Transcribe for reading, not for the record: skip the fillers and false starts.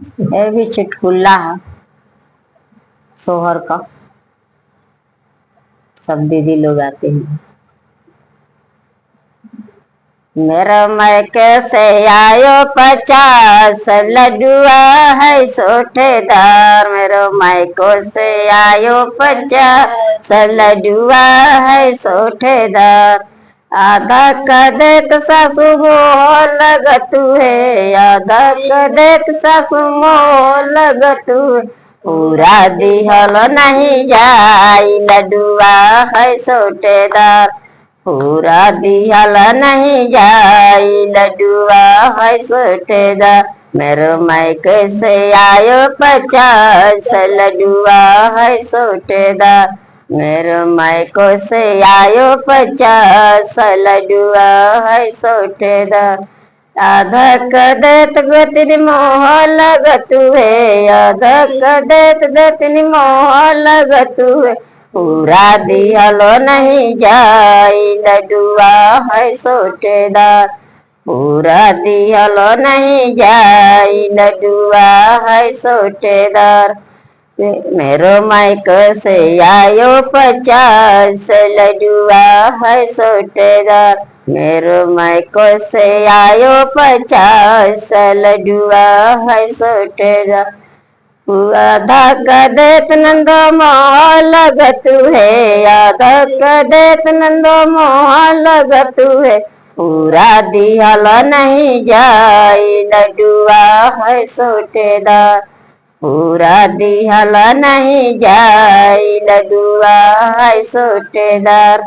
ये भी चुटकुला है सोहर का। सब दीदी लोग आते हैं। मेरा मायके से आयो 50 लड्डुआ है सोठेदार। मेरे मायको से आयो 50 लड्डुआ है सोठेदार। आधा कदेत सासु मोह लगतु है, आधा कदेत सासु मोह लगतु है। पूरा दिहल नहीं जाई लड्डुआ है सोठेदार। पूरा दिहल नहीं जाई लड्डुआ है सोठेदार। मेरो मायके से आयो 50 लड्डुआ है सोठेदार। मेरो मायको से आयो 50 लड्डुआ है सोठेदार। आधा कदेत गोतनी मोह लगतु है, आधा कदेत गोतनी मोह लगतु है। पूरा दिहलो नहीं जाई लड्डुआ है सोठेदार। पूरा दिहलो नहीं जाई लड्डुआ है सोठेदार। मेरो मायको से आयो 50 लड्डुआ है सोठेदार। मेरो मायको से आयो 50 लड्डुआ है सोठेदार। आधा कदेत नंदो मोह लगतु है, आधा कदेत नंदो मोह लगतु है। पूरा दिहल नहीं जाई लड्डुआ है सोठेदार। पूरा दिहल नहीं जाई लड्डुआ है सोठेदार।